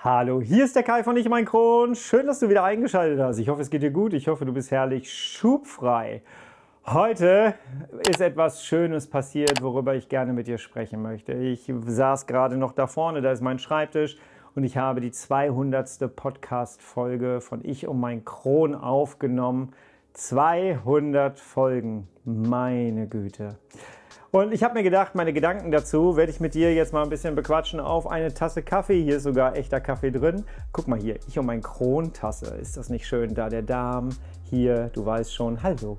Hallo, hier ist der Kai von Ich mein Kron. Schön, dass du wieder eingeschaltet hast. Ich hoffe, es geht dir gut. Ich hoffe, du bist herrlich schubfrei. Heute ist etwas Schönes passiert, worüber ich gerne mit dir sprechen möchte. Ich saß gerade noch da vorne, da ist mein Schreibtisch und ich habe die 200. Podcast-Folge von Ich um mein Kron aufgenommen. 200 Folgen, meine Güte. Und ich habe mir gedacht, meine Gedanken dazu werde ich mit dir jetzt mal ein bisschen bequatschen auf eine Tasse Kaffee. Hier ist sogar echter Kaffee drin. Guck mal hier, Ich um mein Kron-Tasse. Ist das nicht schön? Da der Darm, hier, du weißt schon, hallo.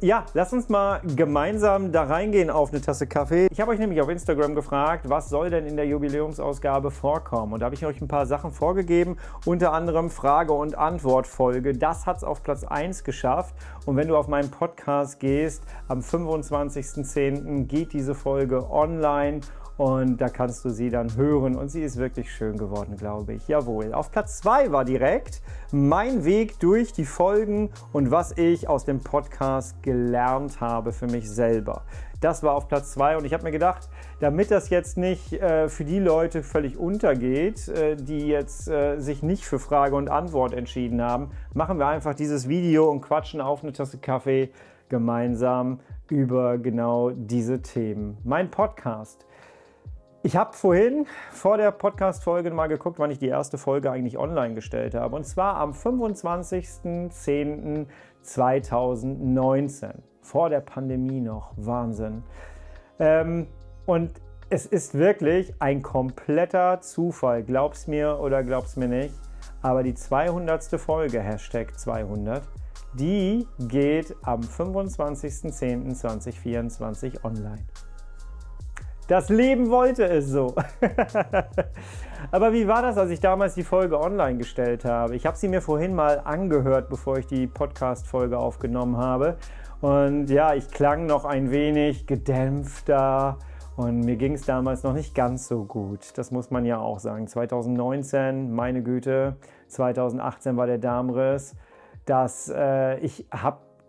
Ja, lass uns mal gemeinsam da reingehen auf eine Tasse Kaffee. Ich habe euch nämlich auf Instagram gefragt, was soll denn in der Jubiläumsausgabe vorkommen? Und da habe ich euch ein paar Sachen vorgegeben, unter anderem Frage- und Antwort-Folge. Das hat es auf Platz 1 geschafft. Und wenn du auf meinen Podcast gehst, am 25.10. geht diese Folge online. Und da kannst du sie dann hören und sie ist wirklich schön geworden, glaube ich. Jawohl. Auf Platz 2 war direkt mein Weg durch die Folgen und was ich aus dem Podcast gelernt habe für mich selber. Das war auf Platz 2 und ich habe mir gedacht, damit das jetzt nicht für die Leute völlig untergeht, die jetzt sich nicht für Frage und Antwort entschieden haben, machen wir einfach dieses Video und quatschen auf eine Tasse Kaffee gemeinsam über genau diese Themen. Mein Podcast. Ich habe vorhin vor der Podcast-Folge mal geguckt, wann ich die erste Folge eigentlich online gestellt habe. Und zwar am 25.10.2019. Vor der Pandemie noch. Wahnsinn. Und es ist wirklich ein kompletter Zufall. Glaub's mir oder glaub's mir nicht. Aber die 200. Folge, Hashtag 200, die geht am 25.10.2024 online. Das Leben wollte es so. Aber wie war das, als ich damals die Folge online gestellt habe? Ich habe sie mir vorhin mal angehört, bevor ich die Podcast-Folge aufgenommen habe. Und ja, ich klang noch ein wenig gedämpfter und mir ging es damals noch nicht ganz so gut. Das muss man ja auch sagen. 2019, meine Güte, 2018 war der Darmriss.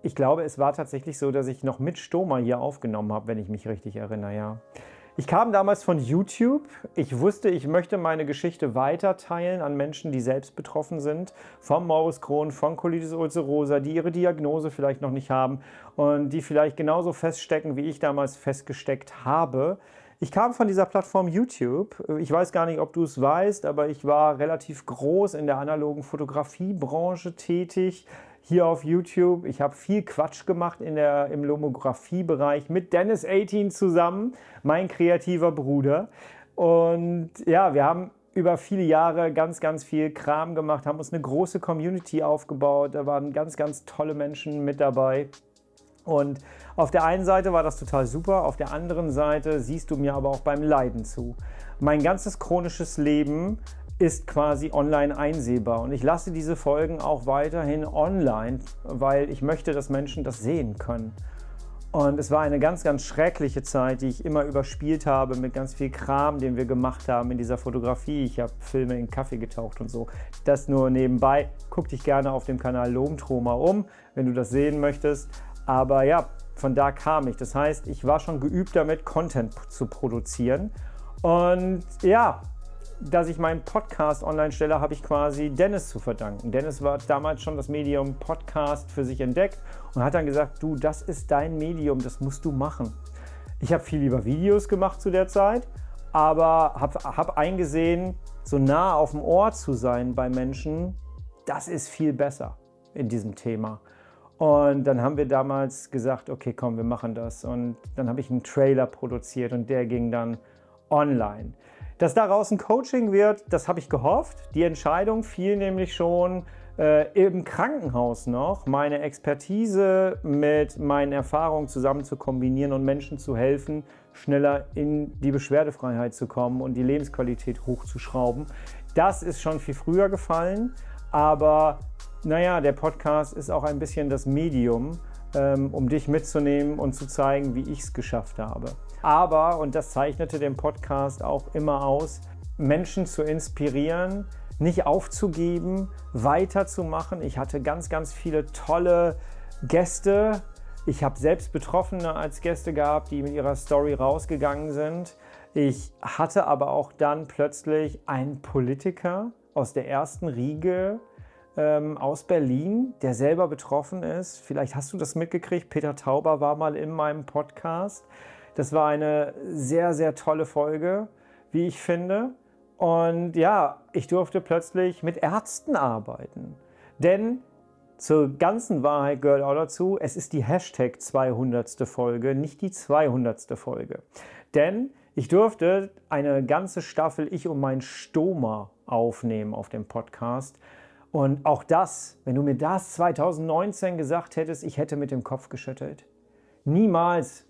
Ich glaube, es war tatsächlich so, dass ich noch mit Stoma hier aufgenommen habe, wenn ich mich richtig erinnere, ja. Ich kam damals von YouTube. Ich wusste, ich möchte meine Geschichte weiter teilen an Menschen, die selbst betroffen sind. Vom Morbus Crohn, von Colitis ulcerosa, die ihre Diagnose vielleicht noch nicht haben und die vielleicht genauso feststecken, wie ich damals festgesteckt habe. Ich kam von dieser Plattform YouTube. Ich weiß gar nicht, ob du es weißt, aber ich war relativ groß in der analogen Fotografiebranche tätig. Hier auf YouTube. Ich habe viel Quatsch gemacht im Lomografie-Bereich mit Dennis 18 zusammen, mein kreativer Bruder. Und ja, wir haben über viele Jahre ganz, ganz viel Kram gemacht, haben uns eine große Community aufgebaut. Da waren ganz, ganz tolle Menschen mit dabei. Und auf der einen Seite war das total super, auf der anderen Seite siehst du mir aber auch beim Leiden zu. Mein ganzes chronisches Leben ist quasi online einsehbar und ich lasse diese Folgen auch weiterhin online, weil ich möchte, dass Menschen das sehen können. Und es war eine ganz, ganz schreckliche Zeit, die ich immer überspielt habe mit ganz viel Kram, den wir gemacht haben in dieser Fotografie. Ich habe Filme in Kaffee getaucht und so. Das nur nebenbei. Guck dich gerne auf dem Kanal Lomtroma um, wenn du das sehen möchtest. Aber ja, von da kam ich. Das heißt, ich war schon geübt damit, Content zu produzieren. Und ja, dass ich meinen Podcast online stelle, habe ich quasi Dennis zu verdanken. Dennis war damals schon das Medium Podcast für sich entdeckt und hat dann gesagt, du, das ist dein Medium, das musst du machen. Ich habe viel lieber Videos gemacht zu der Zeit, aber habe eingesehen, so nah auf dem Ohr zu sein bei Menschen, das ist viel besser in diesem Thema. Und dann haben wir damals gesagt, okay, komm, wir machen das. Und dann habe ich einen Trailer produziert und der ging dann online. Dass daraus ein Coaching wird, das habe ich gehofft. Die Entscheidung fiel nämlich schon im Krankenhaus noch, meine Expertise mit meinen Erfahrungen zusammen zu kombinieren und Menschen zu helfen, schneller in die Beschwerdefreiheit zu kommen und die Lebensqualität hochzuschrauben. Das ist schon viel früher gefallen, aber naja, der Podcast ist auch ein bisschen das Medium, um dich mitzunehmen und zu zeigen, wie ich es geschafft habe. Aber, und das zeichnete den Podcast auch immer aus, Menschen zu inspirieren, nicht aufzugeben, weiterzumachen. Ich hatte ganz, ganz viele tolle Gäste. Ich habe selbst Betroffene als Gäste gehabt, die mit ihrer Story rausgegangen sind. Ich hatte aber auch dann plötzlich einen Politiker aus der ersten Riege aus Berlin, der selber betroffen ist. Vielleicht hast du das mitgekriegt. Peter Tauber war mal in meinem Podcast. Das war eine sehr, sehr tolle Folge, wie ich finde. Und ja, ich durfte plötzlich mit Ärzten arbeiten. Denn zur ganzen Wahrheit gehört auch dazu, es ist die Hashtag 200. Folge, nicht die 200. Folge. Denn ich durfte eine ganze Staffel Ich und mein Stoma aufnehmen auf dem Podcast. Und auch das, wenn du mir das 2019 gesagt hättest, ich hätte mit dem Kopf geschüttelt. Niemals.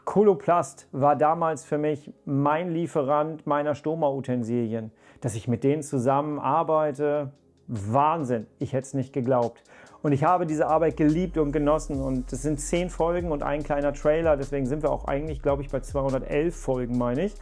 Coloplast war damals für mich mein Lieferant meiner Stoma-Utensilien. Dass ich mit denen zusammen arbeite, Wahnsinn. Ich hätte es nicht geglaubt. Und ich habe diese Arbeit geliebt und genossen. Und es sind 10 Folgen und ein kleiner Trailer. Deswegen sind wir auch eigentlich, glaube ich, bei 211 Folgen, meine ich.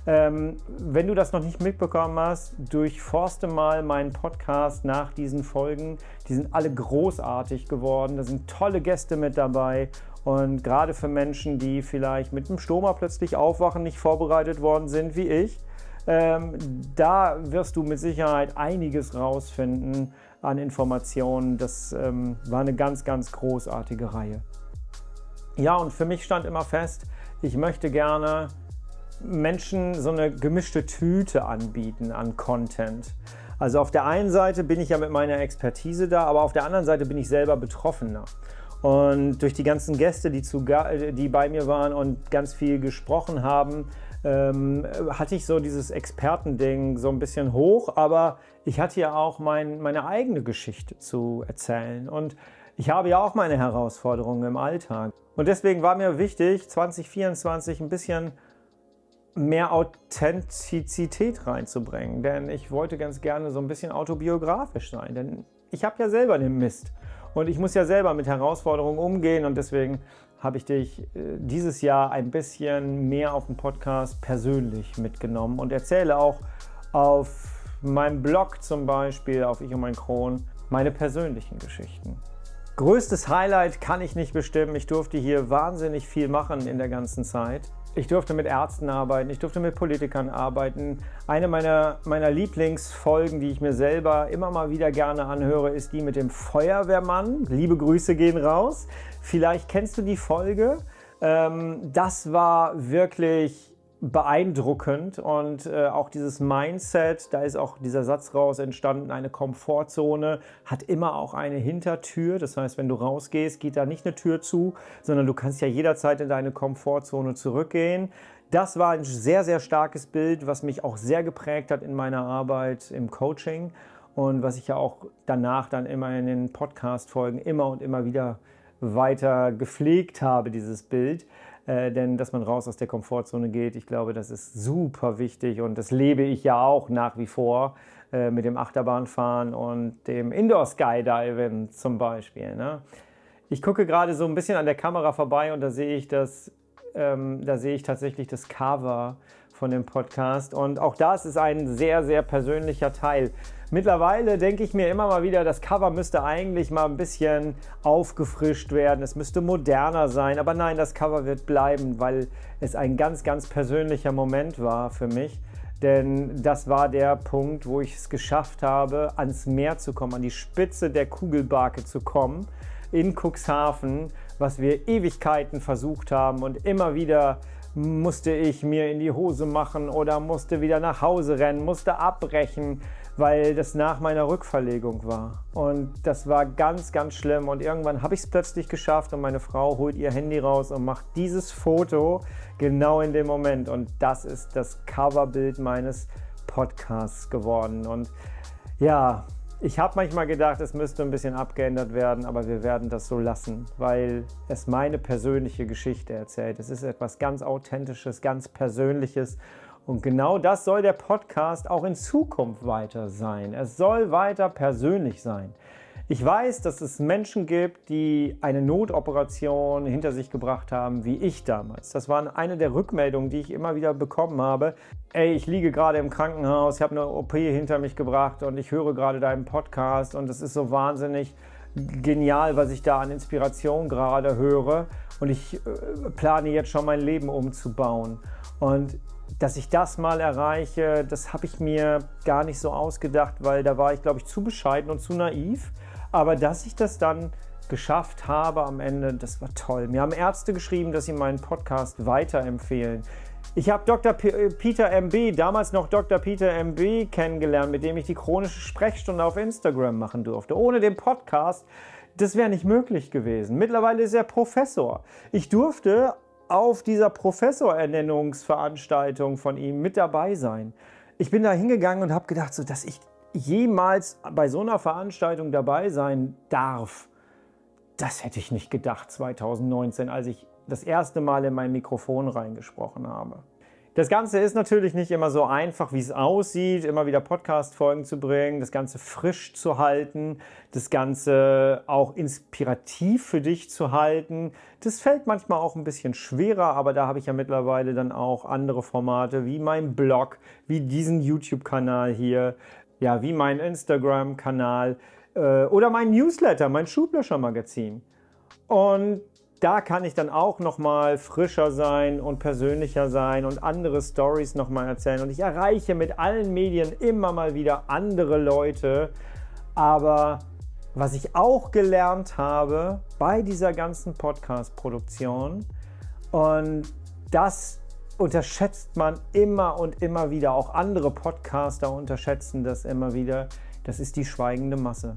Wenn du das noch nicht mitbekommen hast, durchforste mal meinen Podcast nach diesen Folgen. Die sind alle großartig geworden. Da sind tolle Gäste mit dabei. Und gerade für Menschen, die vielleicht mit dem Stoma plötzlich aufwachen, nicht vorbereitet worden sind wie ich, da wirst du mit Sicherheit einiges rausfinden an Informationen. Das war eine ganz, ganz großartige Reihe. Ja, und für mich stand immer fest, ich möchte gerne Menschen so eine gemischte Tüte anbieten an Content. Also auf der einen Seite bin ich ja mit meiner Expertise da, aber auf der anderen Seite bin ich selber Betroffener. Und durch die ganzen Gäste, die bei mir waren und ganz viel gesprochen haben, hatte ich so dieses Expertending so ein bisschen hoch, aber ich hatte ja auch meine eigene Geschichte zu erzählen und ich habe ja auch meine Herausforderungen im Alltag. Und deswegen war mir wichtig, 2024 ein bisschen mehr Authentizität reinzubringen, denn ich wollte ganz gerne so ein bisschen autobiografisch sein, denn ich habe ja selber den Mist und ich muss ja selber mit Herausforderungen umgehen und deswegen habe ich dich dieses Jahr ein bisschen mehr auf dem Podcast persönlich mitgenommen und erzähle auch auf meinem Blog zum Beispiel, auf Ich und mein Kron, meine persönlichen Geschichten. Größtes Highlight kann ich nicht bestimmen. Ich durfte hier wahnsinnig viel machen in der ganzen Zeit. Ich durfte mit Ärzten arbeiten, ich durfte mit Politikern arbeiten. Eine meiner Lieblingsfolgen, die ich mir selber immer mal wieder gerne anhöre, ist die mit dem Feuerwehrmann. Liebe Grüße gehen raus. Vielleicht kennst du die Folge. Das war wirklich beeindruckend und auch dieses Mindset, da ist auch dieser Satz raus entstanden, eine Komfortzone hat immer auch eine Hintertür. Das heißt, wenn du rausgehst, geht da nicht eine Tür zu, sondern du kannst ja jederzeit in deine Komfortzone zurückgehen. Das war ein sehr, sehr starkes Bild, was mich auch sehr geprägt hat in meiner Arbeit im Coaching und was ich ja auch danach dann immer in den Podcast-Folgen immer und immer wieder weiter gepflegt habe, dieses Bild. Denn dass man raus aus der Komfortzone geht, ich glaube, das ist super wichtig und das lebe ich ja auch nach wie vor mit dem Achterbahnfahren und dem Indoor-Skydiven zum Beispiel. Ne? Ich gucke gerade so ein bisschen an der Kamera vorbei und da sehe ich tatsächlich das Cover von dem Podcast und auch das ist ein sehr, sehr persönlicher Teil. Mittlerweile denke ich mir immer mal wieder, das Cover müsste eigentlich mal ein bisschen aufgefrischt werden, es müsste moderner sein, aber nein, das Cover wird bleiben, weil es ein ganz, ganz persönlicher Moment war für mich, denn das war der Punkt, wo ich es geschafft habe, ans Meer zu kommen, an die Spitze der Kugelbarke zu kommen, in Cuxhaven, was wir Ewigkeiten versucht haben und immer wieder musste ich mir in die Hose machen oder musste wieder nach Hause rennen, musste abbrechen, weil das nach meiner Rückverlegung war. Und das war ganz, ganz schlimm. Und irgendwann habe ich es plötzlich geschafft und meine Frau holt ihr Handy raus und macht dieses Foto genau in dem Moment. Und das ist das Coverbild meines Podcasts geworden. Und ja, ich habe manchmal gedacht, es müsste ein bisschen abgeändert werden, aber wir werden das so lassen, weil es meine persönliche Geschichte erzählt. Es ist etwas ganz Authentisches, ganz Persönliches. Und genau das soll der Podcast auch in Zukunft weiter sein. Es soll weiter persönlich sein. Ich weiß, dass es Menschen gibt, die eine Notoperation hinter sich gebracht haben, wie ich damals. Das war eine der Rückmeldungen, die ich immer wieder bekommen habe. Ey, ich liege gerade im Krankenhaus, ich habe eine OP hinter mich gebracht und ich höre gerade deinen Podcast und es ist so wahnsinnig genial, was ich da an Inspiration gerade höre und ich plane jetzt schon mein Leben umzubauen. Und dass ich das mal erreiche, das habe ich mir gar nicht so ausgedacht, weil da war ich, glaube ich, zu bescheiden und zu naiv. Aber dass ich das dann geschafft habe am Ende, das war toll. Mir haben Ärzte geschrieben, dass sie meinen Podcast weiterempfehlen. Ich habe Dr. Peter MB, damals noch Dr. Peter MB kennengelernt, mit dem ich die chronische Sprechstunde auf Instagram machen durfte. Ohne den Podcast, das wäre nicht möglich gewesen. Mittlerweile ist er Professor. Ich durfte auf dieser Professorernennungsveranstaltung von ihm mit dabei sein. Ich bin da hingegangen und habe gedacht, so, dass ich jemals bei so einer Veranstaltung dabei sein darf. Das hätte ich nicht gedacht 2019, als ich das erste Mal in mein Mikrofon reingesprochen habe. Das Ganze ist natürlich nicht immer so einfach, wie es aussieht, immer wieder Podcast-Folgen zu bringen, das Ganze frisch zu halten, das Ganze auch inspirativ für dich zu halten. Das fällt manchmal auch ein bisschen schwerer, aber da habe ich ja mittlerweile dann auch andere Formate, wie mein Blog, wie diesen YouTube-Kanal hier, ja, wie mein Instagram-Kanal oder mein Newsletter, mein Schublatscher-Magazin. Und da kann ich dann auch nochmal frischer sein und persönlicher sein und andere Storys nochmal erzählen. Und ich erreiche mit allen Medien immer mal wieder andere Leute. Aber was ich auch gelernt habe bei dieser ganzen Podcast-Produktion, und das unterschätzt man immer und immer wieder, auch andere Podcaster unterschätzen das immer wieder, das ist die schweigende Masse.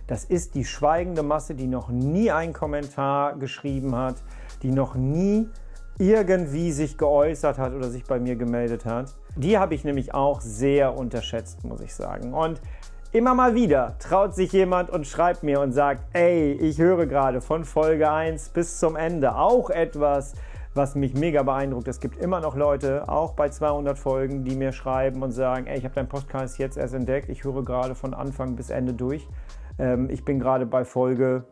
Das ist die schweigende Masse, die noch nie einen Kommentar geschrieben hat, die noch nie irgendwie sich geäußert hat oder sich bei mir gemeldet hat. Die habe ich nämlich auch sehr unterschätzt, muss ich sagen. Und immer mal wieder traut sich jemand und schreibt mir und sagt, ey, ich höre gerade von Folge 1 bis zum Ende auch etwas, was mich mega beeindruckt. Es gibt immer noch Leute, auch bei 200 Folgen, die mir schreiben und sagen, ey, ich habe deinen Podcast jetzt erst entdeckt, ich höre gerade von Anfang bis Ende durch. Ich bin gerade bei Folge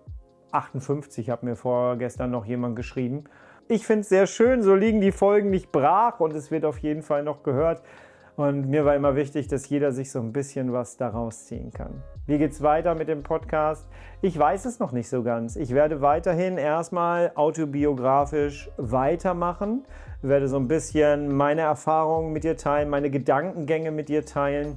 58, hat mir vorgestern noch jemand geschrieben. Ich finde es sehr schön, so liegen die Folgen nicht brach und es wird auf jeden Fall noch gehört. Und mir war immer wichtig, dass jeder sich so ein bisschen was daraus ziehen kann. Wie geht es weiter mit dem Podcast? Ich weiß es noch nicht so ganz. Ich werde weiterhin erstmal autobiografisch weitermachen, werde so ein bisschen meine Erfahrungen mit dir teilen, meine Gedankengänge mit dir teilen.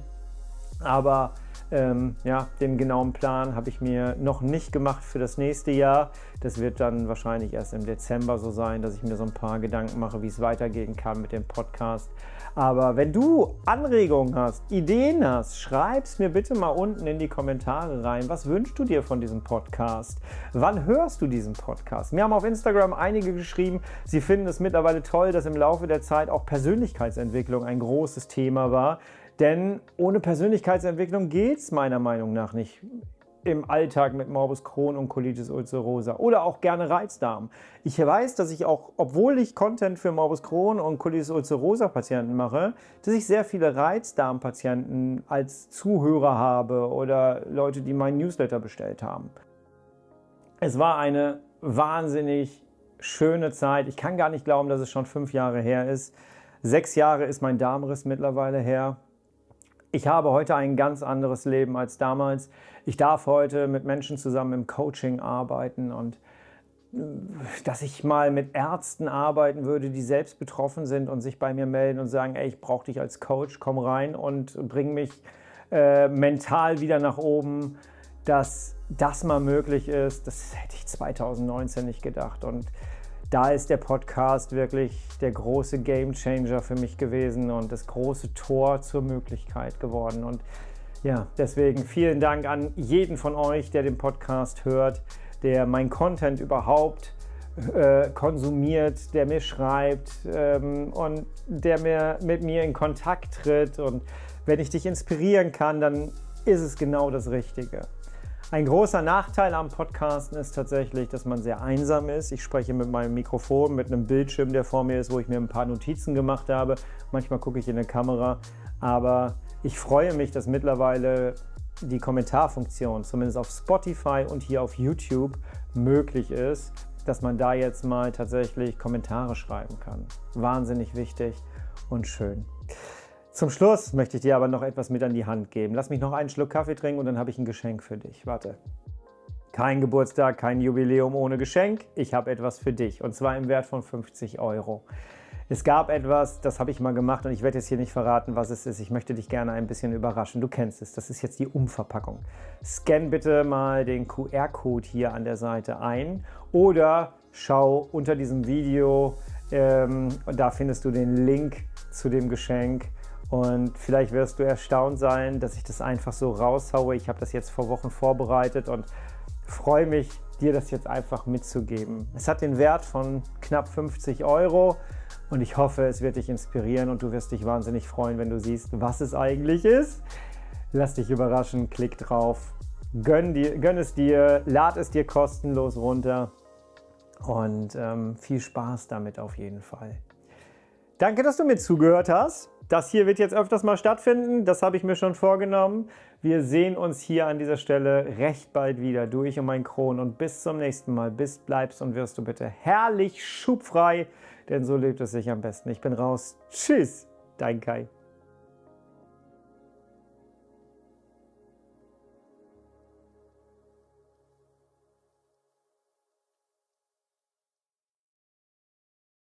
Aber den genauen Plan habe ich mir noch nicht gemacht für das nächste Jahr. Das wird dann wahrscheinlich erst im Dezember so sein, dass ich mir so ein paar Gedanken mache, wie es weitergehen kann mit dem Podcast. Aber wenn du Anregungen hast, Ideen hast, schreib's mir bitte mal unten in die Kommentare rein. Was wünschst du dir von diesem Podcast? Wann hörst du diesen Podcast? Mir haben auf Instagram einige geschrieben, sie finden es mittlerweile toll, dass im Laufe der Zeit auch Persönlichkeitsentwicklung ein großes Thema war. Denn ohne Persönlichkeitsentwicklung geht es meiner Meinung nach nicht im Alltag mit Morbus Crohn und Colitis ulcerosa oder auch gerne Reizdarm. Ich weiß, dass ich auch, obwohl ich Content für Morbus Crohn und Colitis ulcerosa Patienten mache, dass ich sehr viele Reizdarmpatienten als Zuhörer habe oder Leute, die meinen Newsletter bestellt haben. Es war eine wahnsinnig schöne Zeit. Ich kann gar nicht glauben, dass es schon 5 Jahre her ist. 6 Jahre ist mein Darmriss mittlerweile her. Ich habe heute ein ganz anderes Leben als damals. Ich darf heute mit Menschen zusammen im Coaching arbeiten und dass ich mal mit Ärzten arbeiten würde, die selbst betroffen sind und sich bei mir melden und sagen, ey, ich brauche dich als Coach, komm rein und bring mich mental wieder nach oben, dass das mal möglich ist. Das hätte ich 2019 nicht gedacht. Und da ist der Podcast wirklich der große Gamechanger für mich gewesen und das große Tor zur Möglichkeit geworden. Und ja, deswegen vielen Dank an jeden von euch, der den Podcast hört, der mein Content überhaupt konsumiert, der mir schreibt und der mit mir in Kontakt tritt. Und wenn ich dich inspirieren kann, dann ist es genau das Richtige. Ein großer Nachteil am Podcasten ist tatsächlich, dass man sehr einsam ist. Ich spreche mit meinem Mikrofon, mit einem Bildschirm, der vor mir ist, wo ich mir ein paar Notizen gemacht habe. Manchmal gucke ich in eine Kamera, aber ich freue mich, dass mittlerweile die Kommentarfunktion, zumindest auf Spotify und hier auf YouTube, möglich ist, dass man da jetzt mal tatsächlich Kommentare schreiben kann. Wahnsinnig wichtig und schön. Zum Schluss möchte ich dir aber noch etwas mit an die Hand geben. Lass mich noch einen Schluck Kaffee trinken und dann habe ich ein Geschenk für dich. Warte. Kein Geburtstag, kein Jubiläum ohne Geschenk. Ich habe etwas für dich und zwar im Wert von 50 €. Es gab etwas, das habe ich mal gemacht und ich werde jetzt hier nicht verraten, was es ist. Ich möchte dich gerne ein bisschen überraschen. Du kennst es, das ist jetzt die Umverpackung. Scan bitte mal den QR-Code hier an der Seite ein oder schau unter diesem Video, da findest du den Link zu dem Geschenk. Und vielleicht wirst du erstaunt sein, dass ich das einfach so raushaue. Ich habe das jetzt vor Wochen vorbereitet und freue mich, dir das jetzt einfach mitzugeben. Es hat den Wert von knapp 50 € und ich hoffe, es wird dich inspirieren und du wirst dich wahnsinnig freuen, wenn du siehst, was es eigentlich ist. Lass dich überraschen, klick drauf, gönn es dir, lad es dir kostenlos runter und viel Spaß damit auf jeden Fall. Danke, dass du mir zugehört hast. Das hier wird jetzt öfters mal stattfinden, das habe ich mir schon vorgenommen. Wir sehen uns hier an dieser Stelle recht bald wieder, du, ich und mein Kron. Und bis zum nächsten Mal. Bist, bleibst und wirst du bitte herrlich schubfrei, denn so lebt es sich am besten. Ich bin raus. Tschüss, dein Kai.